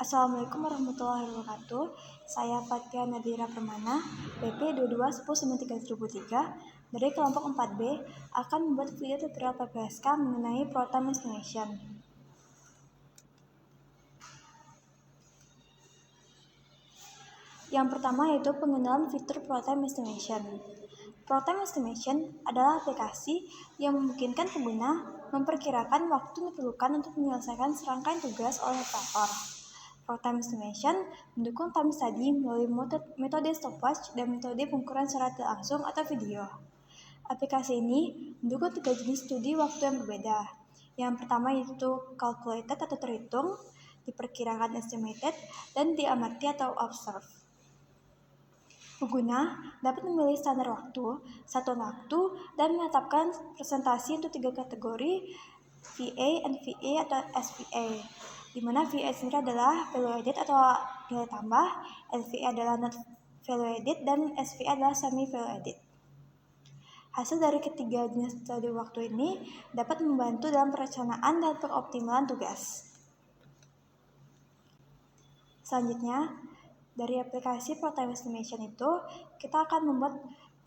Assalamualaikum warahmatullahi wabarakatuh. Saya Fatia Nadira Permana, BP 22109303 dari kelompok 4B akan membuat video tutorial PPSK mengenai Pro-Time Estimation. Yang pertama yaitu pengenalan fitur Pro-Time Estimation. Pro-Time Estimation adalah aplikasi yang memungkinkan pengguna memperkirakan waktu yang diperlukan untuk menyelesaikan serangkaian tugas oleh operator. Pro-Time Estimation mendukung time study melalui metode stopwatch dan metode pengukuran secara tidak langsung atau video. Aplikasi ini mendukung 3 jenis studi waktu yang berbeda. Yang pertama yaitu calculated atau terhitung, diperkirakan estimated, dan diamati atau observe. Pengguna dapat memilih standar waktu, satuan waktu, dan menetapkan presentasi untuk 3 kategori VA, NVA, atau SVA, di mana VA sendiri adalah value added atau nilai tambah, NVA adalah not value added, dan SVA adalah semi value added. Hasil dari ketiga jenis studi waktu ini dapat membantu dalam perencanaan dan pengoptimalan tugas. Selanjutnya, dari aplikasi Pro-Time Estimation itu, kita akan membuat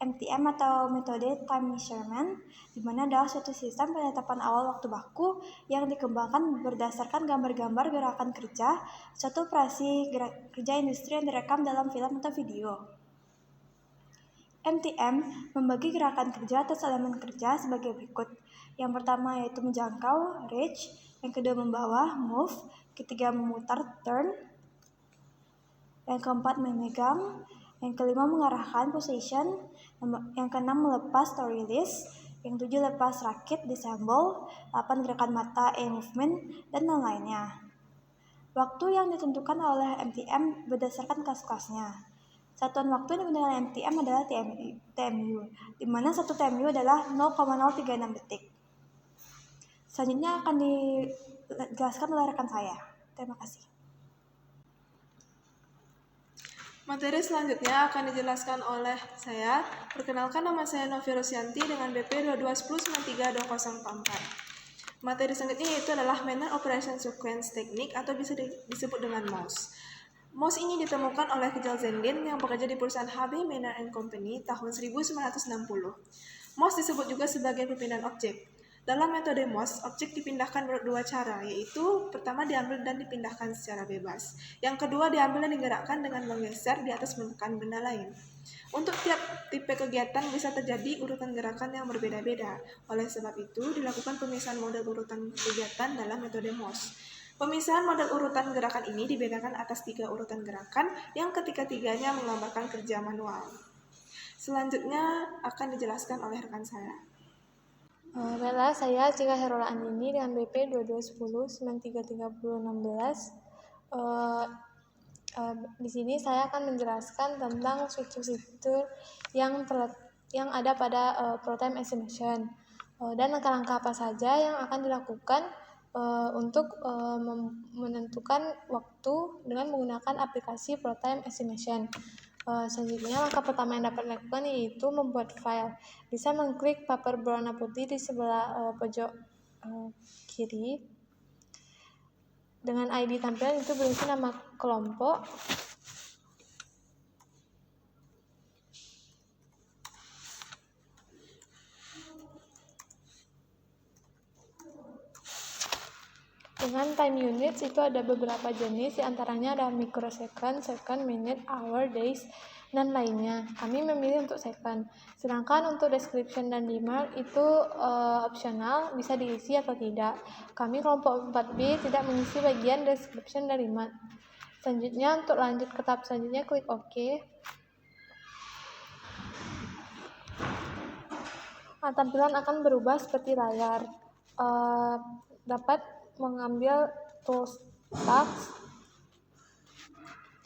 MTM atau metode time measurement, di mana adalah suatu sistem penetapan awal waktu baku yang dikembangkan berdasarkan gambar-gambar gerakan kerja, suatu operasi kerja industri yang direkam dalam film atau video. MTM membagi gerakan kerja atas elemen kerja sebagai berikut. Yang pertama yaitu menjangkau, reach, yang kedua membawa, move, ketiga memutar, turn, yang keempat memegang, yang kelima mengarahkan, position, yang keenam melepas atau release, yang tujuh lepas rakit, disassemble, 8 gerakan mata, eye movement, dan lain-lainnya. Waktu yang ditentukan oleh MTM berdasarkan kelas-kelasnya. Satuan waktu yang digunakan MTM adalah TMU, di mana 1 TMU adalah 0,036 detik. Selanjutnya akan dijelaskan oleh rekan saya. Terima kasih. Materi selanjutnya akan dijelaskan oleh saya. Perkenalkan, nama saya Novi Rosyanti dengan BP 2210932044. Materi selanjutnya yaitu adalah Manner Operation Sequence Technique atau bisa disebut dengan MOS. MOS ini ditemukan oleh Kjell Zendin yang bekerja di perusahaan HB Manner & Company tahun 1960. MOS disebut juga sebagai perpindahan objek. Dalam metode MOS, objek dipindahkan berdua cara, yaitu pertama diambil dan dipindahkan secara bebas. Yang kedua diambil dan digerakkan dengan menggeser di atas menekan benda lain. Untuk tiap tipe kegiatan bisa terjadi urutan gerakan yang berbeda-beda. Oleh sebab itu, dilakukan pemisahan model urutan kegiatan dalam metode MOS. Pemisahan model urutan gerakan ini dibedakan atas 3 urutan gerakan yang ketiga-tiganya menggambarkan kerja manual. Selanjutnya akan dijelaskan oleh rekan saya. Baiklah, saya Cika Herola Andini dengan BP 2210933016. Di sini saya akan menjelaskan tentang fitur-fitur yang ada pada Pro-Time Estimation dan langkah-langkah apa saja yang akan dilakukan untuk menentukan waktu dengan menggunakan aplikasi Pro-Time Estimation. Selanjutnya, langkah pertama yang dapat dilakukan yaitu membuat file. Bisa mengklik paper berwarna putih di sebelah pojok kiri. Dengan ID tampilan itu berisi nama kelompok, dengan time units itu ada beberapa jenis, diantaranya ada microsecond, second, minute, hour, days, dan lainnya. Kami memilih untuk second. Sedangkan untuk description dan remark itu opsional, bisa diisi atau tidak. Kami kelompok 4B tidak mengisi bagian description dan remark. Selanjutnya, untuk lanjut ke tahap selanjutnya, klik OK. Tampilan akan berubah seperti layar. Dapat mengambil tools task.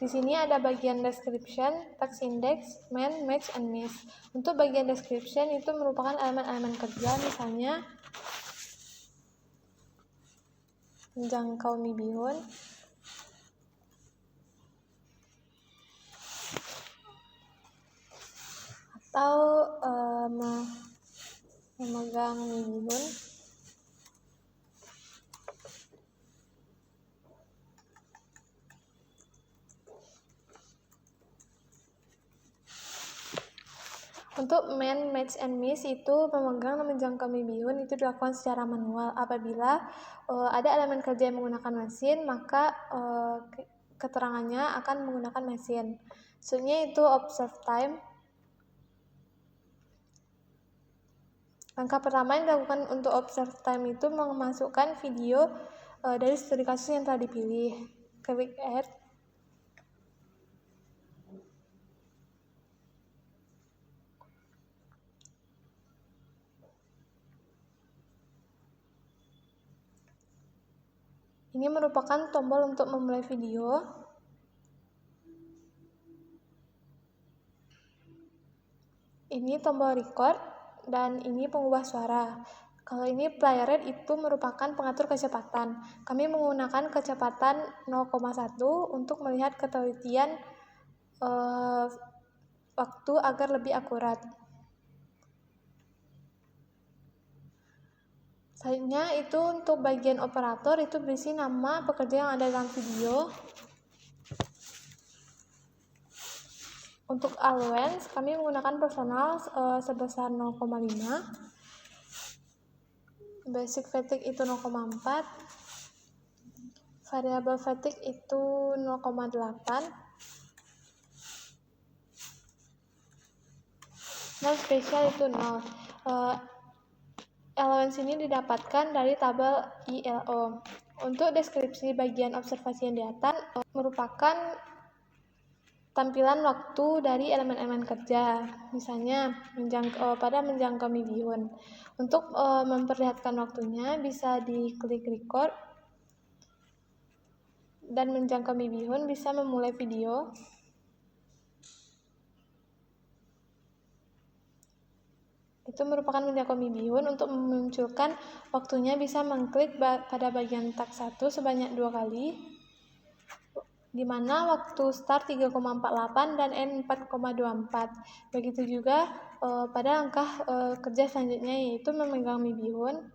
Di sini ada bagian description, task index, main, match, and miss. Untuk bagian description itu merupakan elemen-elemen kerja, misalnya menjangkau mie bihun, atau memegang mie bihun. Untuk main, match, and miss itu memegang dan menjangkau bihun itu dilakukan secara manual. Apabila ada elemen kerja yang menggunakan mesin, maka keterangannya akan menggunakan mesin. Selanjutnya itu observe time. Langkah pertama yang dilakukan untuk observe time itu memasukkan video dari studi kasus yang telah dipilih. Klik add. Ini merupakan tombol untuk memulai video. Ini tombol record dan ini pengubah suara. Kalau ini play rate itu merupakan pengatur kecepatan. Kami menggunakan kecepatan 0,1 untuk melihat ketelitian waktu agar lebih akurat. Selanjutnya itu untuk bagian operator itu berisi nama pekerja yang ada dalam video. Untuk allowance kami menggunakan personal sebesar 0,5. Basic fatigue itu 0,4. Variable fatigue itu 0,8. Dan spesial itu 0. Allowance ini didapatkan dari tabel ILO. Untuk deskripsi bagian observasi yang di atas merupakan tampilan waktu dari elemen-elemen kerja, misalnya pada menjangkau bihun. Untuk memperlihatkan waktunya bisa diklik record dan menjangkau bihun bisa memulai video. Itu merupakan menjangkau bihun. Untuk memunculkan waktunya bisa mengklik pada bagian tab 1 sebanyak 2 kali, di mana waktu start 3,48 dan end 4,24. Begitu juga pada langkah kerja selanjutnya, yaitu memegang bihun.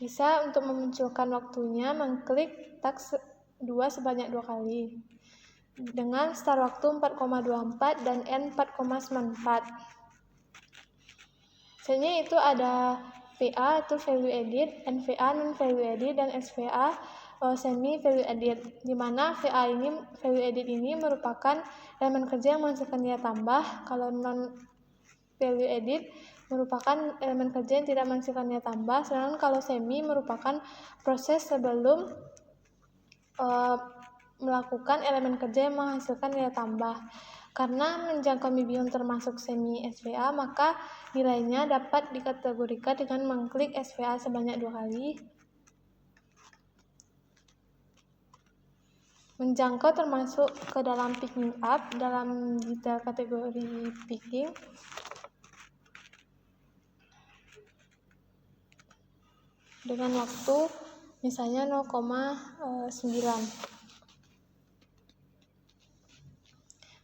Bisa untuk memunculkan waktunya mengklik tab 2 sebanyak 2 kali dengan start waktu 4,24 dan end 4,94. Selanjutnya itu ada VA atau value edit, NVA non value edit, dan SVA semi value edit. Di mana VA ini value edit ini merupakan elemen kerja yang menghasilkan nilai tambah. Kalau non value edit merupakan elemen kerja yang tidak menghasilkan nilai tambah. Sedangkan kalau semi merupakan proses sebelum melakukan elemen kerja yang menghasilkan nilai tambah. Karena menjangkau bihun termasuk semi SVA, maka nilainya dapat dikategorikan dengan mengklik SVA sebanyak 2 kali. Menjangkau termasuk ke dalam picking up dalam detail kategori picking. Dengan waktu misalnya 0,9.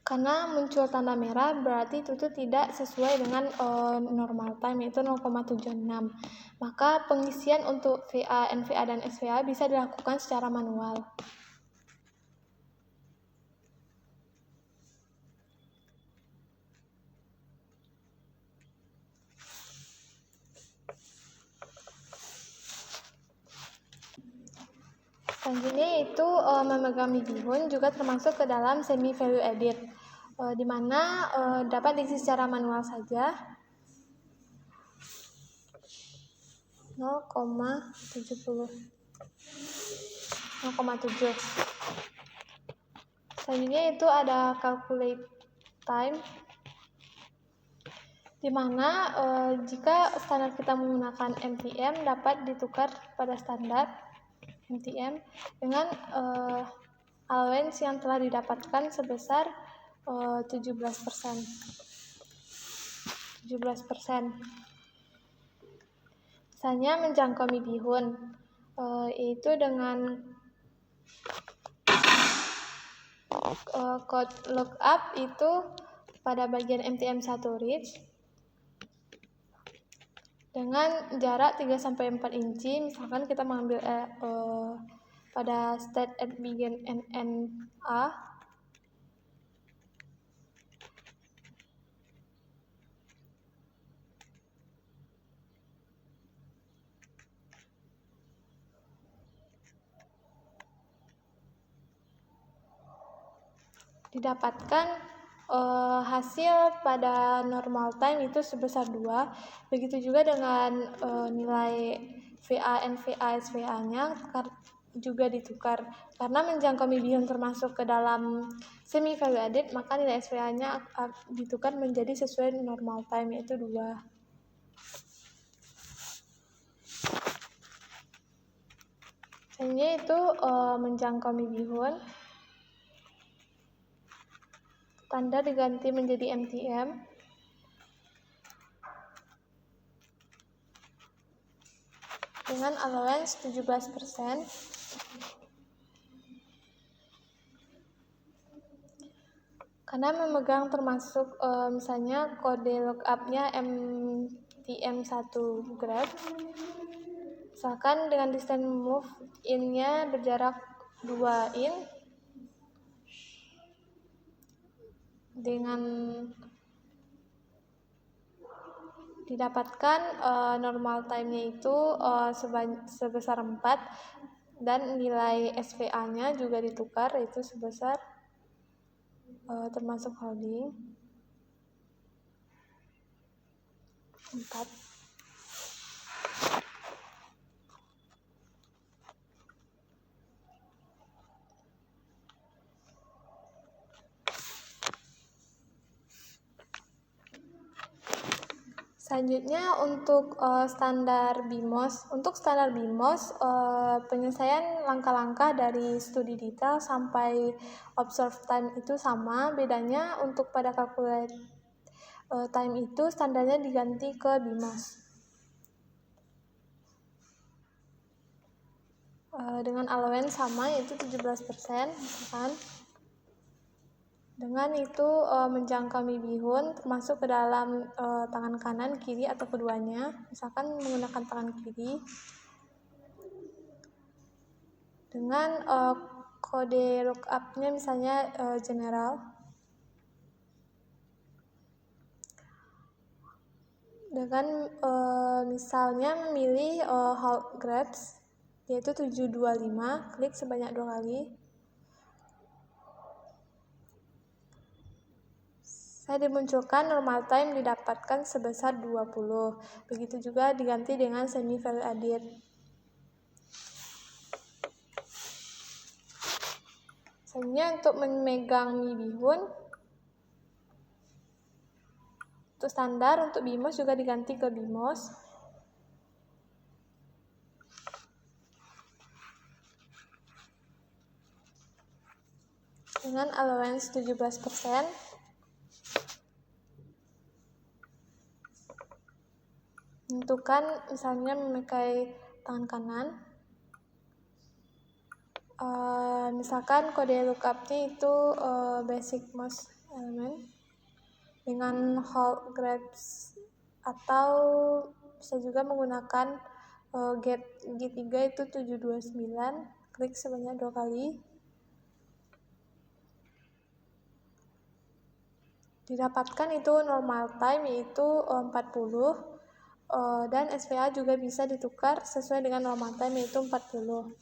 Karena muncul tanda merah berarti itu tidak sesuai dengan normal time, yaitu 0,76. Maka pengisian untuk VA, NVA, dan SVA bisa dilakukan secara manual. Selanjutnya itu memegang bihun juga termasuk ke dalam semi value edit, di mana dapat diisi secara manual saja. 0,7. Selanjutnya itu ada calculate time, di mana jika standar kita menggunakan MTM dapat ditukar pada standar MTM dengan allowance yang telah didapatkan sebesar 17%. Misalnya menjangkau bihun, yaitu dengan code lookup itu pada bagian MTM1 reach dengan jarak 3-4 inci. Misalkan kita mengambil pada state at begin and end A. Didapatkan hasil pada normal time itu sebesar 2. Begitu juga dengan nilai VA, NVA, SVA-nya juga ditukar. Karena menjangkau Mibihun termasuk ke dalam semi value added, maka nilai SVA-nya ditukar menjadi sesuai normal time, yaitu 2. Selanjutnya itu menjangkau Mibihun. Standar diganti menjadi MTM. Dengan allowance 17%. Karena memegang termasuk misalnya kode lookup-nya MTM1 graph. Misalkan dengan distance move in-nya berjarak 2 in. Dengan didapatkan normal time-nya itu sebesar 4 dan nilai SVA-nya juga ditukar, yaitu sebesar termasuk holding 4. Selanjutnya untuk standar BIMOS. Untuk standar BIMOS, penyelesaian langkah-langkah dari studi detail sampai observe time itu sama. Bedanya untuk pada calculate time itu standarnya diganti ke BIMOS. Dengan allowance sama, yaitu 17%, misalkan. Dengan itu menjangkau Mibihun termasuk ke dalam tangan kanan, kiri, atau keduanya. Misalkan menggunakan tangan kiri. Dengan kode lookup-nya misalnya general. Dengan misalnya memilih halt grabs, yaitu 725, klik sebanyak 2 kali. Saya dimunculkan normal time didapatkan sebesar 20. Begitu juga diganti dengan semi value added. Selanjutnya untuk memegang Mibihun, untuk standar untuk BIMOS juga diganti ke BIMOS. Dengan allowance 17%. Menentukan misalnya memakai tangan kanan. Misalkan kode lookup-nya itu basic most element dengan halt grabs, atau bisa juga menggunakan get G3 itu 729, klik sebanyak 2 kali. Didapatkan itu normal time yaitu 40. Dan SVA juga bisa ditukar sesuai dengan normal time yaitu 40.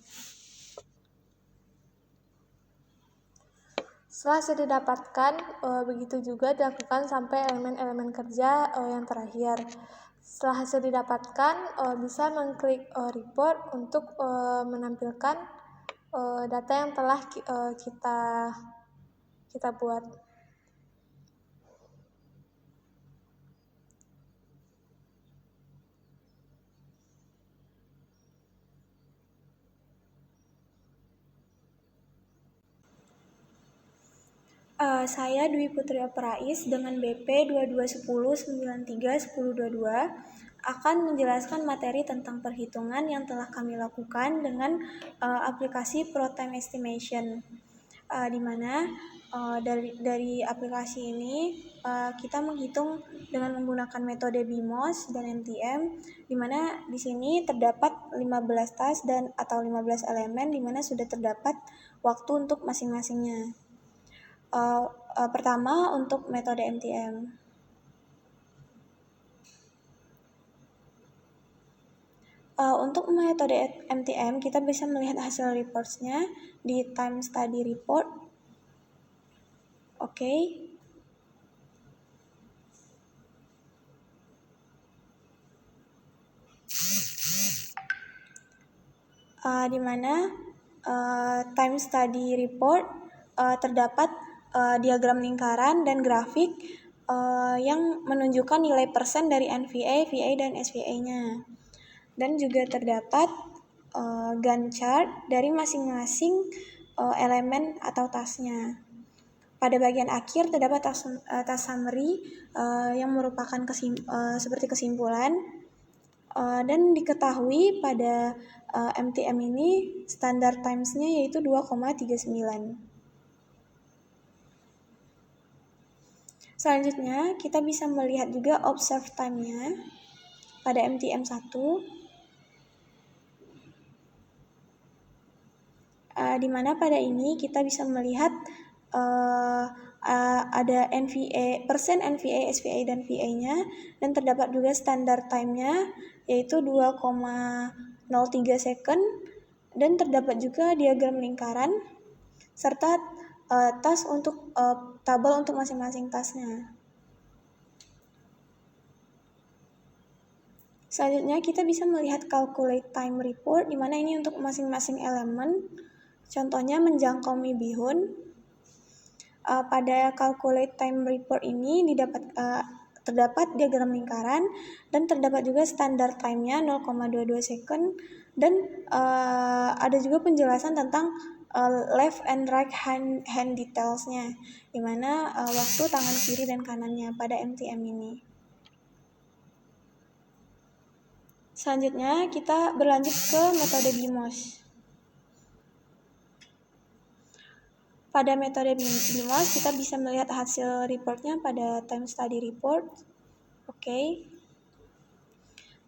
Setelah sudah didapatkan, begitu juga dilakukan sampai elemen-elemen kerja yang terakhir. Setelah hasil didapatkan, bisa mengklik report untuk menampilkan data yang telah kita buat. Saya Dwi Putri Operais dengan BP 2210931022 akan menjelaskan materi tentang perhitungan yang telah kami lakukan dengan aplikasi ProTime Estimation, di mana Dari aplikasi ini kita menghitung dengan menggunakan metode BIMOS dan MTM, di mana di sini terdapat 15 tas dan atau 15 elemen, di mana sudah terdapat waktu untuk masing-masingnya. Pertama untuk metode MTM. Untuk metode MTM kita bisa melihat hasil reports-nya di time study report. Oke. Di mana time study report terdapat diagram lingkaran dan grafik yang menunjukkan nilai persen dari NVA, VA, dan SVA-nya. Dan juga terdapat Gantt chart dari masing-masing elemen atau tasnya. Pada bagian akhir terdapat tas summary yang merupakan seperti kesimpulan, dan diketahui pada MTM ini standard times-nya yaitu 2,39. Selanjutnya kita bisa melihat juga observe time-nya pada MTM 1, di mana pada ini kita bisa melihat ada NVA, persen NVA, SVA, dan VA-nya, dan terdapat juga standard time-nya yaitu 2,03 second, dan terdapat juga diagram lingkaran serta tas untuk tabel untuk masing-masing tasnya. Selanjutnya kita bisa melihat calculate time report, di mana ini untuk masing-masing elemen. Contohnya menjangkau Mibihun. Pada calculate time report ini terdapat diagram lingkaran dan terdapat juga standard time-nya 0,22 second, dan ada juga penjelasan tentang left and right hand details-nya, di mana waktu tangan kiri dan kanannya pada MTM ini. Selanjutnya kita berlanjut ke metode BIMOS. Pada metode BIMOS kita bisa melihat hasil reportnya pada time study report. Oke.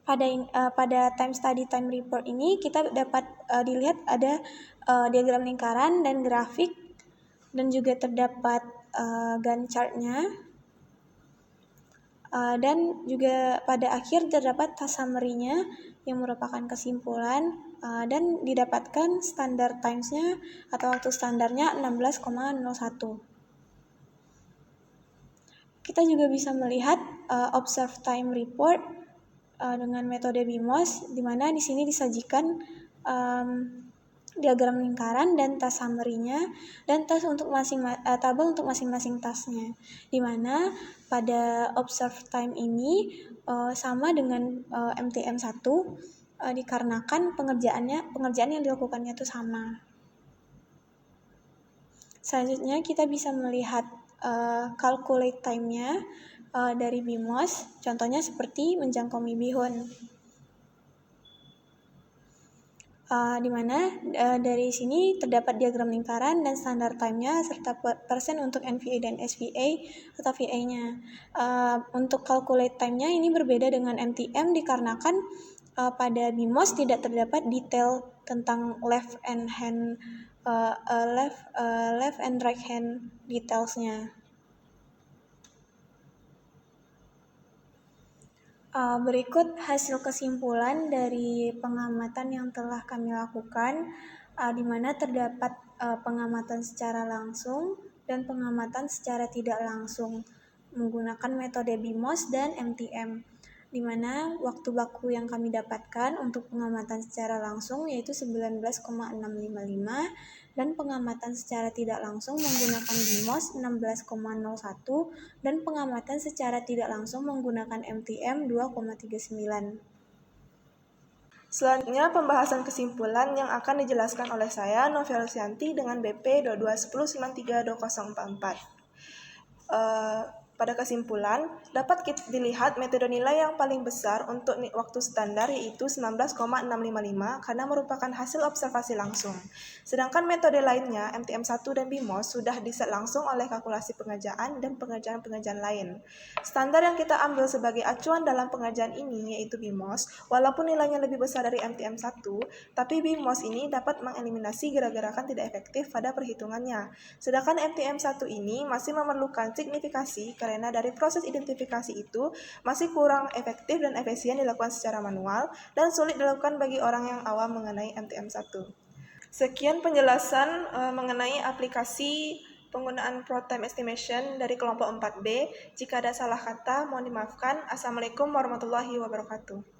Pada time study time report ini kita dapat dilihat ada diagram lingkaran dan grafik, dan juga terdapat Gantt chart-nya, dan juga pada akhir terdapat task summary-nya yang merupakan kesimpulan, dan didapatkan standard times-nya atau waktu standarnya 16,01. Kita juga bisa melihat observe time report dengan metode BIMOS, di mana di sini disajikan diagram lingkaran dan task summary-nya dan tabel untuk masing-masing tasnya, di mana pada observe time ini sama dengan MTM 1 dikarenakan pengerjaan yang dilakukannya itu sama. Selanjutnya kita bisa melihat calculate time-nya dari BIMOS, contohnya seperti menjangkau Mibihun. Di mana dari sini terdapat diagram lingkaran dan standar time-nya serta persen untuk NVA dan SVA atau VA-nya. Untuk calculate time-nya ini berbeda dengan MTM dikarenakan pada BIMOS tidak terdapat detail tentang left and right hand details-nya. Berikut hasil kesimpulan dari pengamatan yang telah kami lakukan, di mana terdapat pengamatan secara langsung dan pengamatan secara tidak langsung menggunakan metode BIMOS dan MTM, di mana waktu baku yang kami dapatkan untuk pengamatan secara langsung yaitu 19,655 dan pengamatan secara tidak langsung menggunakan BIMOS 16,01 dan pengamatan secara tidak langsung menggunakan MTM 2,39. Selanjutnya pembahasan kesimpulan yang akan dijelaskan oleh saya, Novia Lusianti dengan BP 2210932044. Pada kesimpulan, dapat dilihat metode nilai yang paling besar untuk waktu standar yaitu 19,655 karena merupakan hasil observasi langsung. Sedangkan metode lainnya, MTM1 dan BIMOS, sudah diset langsung oleh kalkulasi pengerjaan dan pengerjaan-pengerjaan lain. Standar yang kita ambil sebagai acuan dalam pengerjaan ini yaitu BIMOS, walaupun nilainya lebih besar dari MTM1, tapi BIMOS ini dapat mengeliminasi gerak-gerakan tidak efektif pada perhitungannya. Sedangkan MTM1 ini masih memerlukan signifikasi karena dari proses identifikasi itu masih kurang efektif dan efisien dilakukan secara manual dan sulit dilakukan bagi orang yang awam mengenai MTM1. Sekian penjelasan mengenai aplikasi penggunaan Pro Time Estimation dari kelompok 4B. Jika ada salah kata, mohon dimaafkan. Assalamualaikum warahmatullahi wabarakatuh.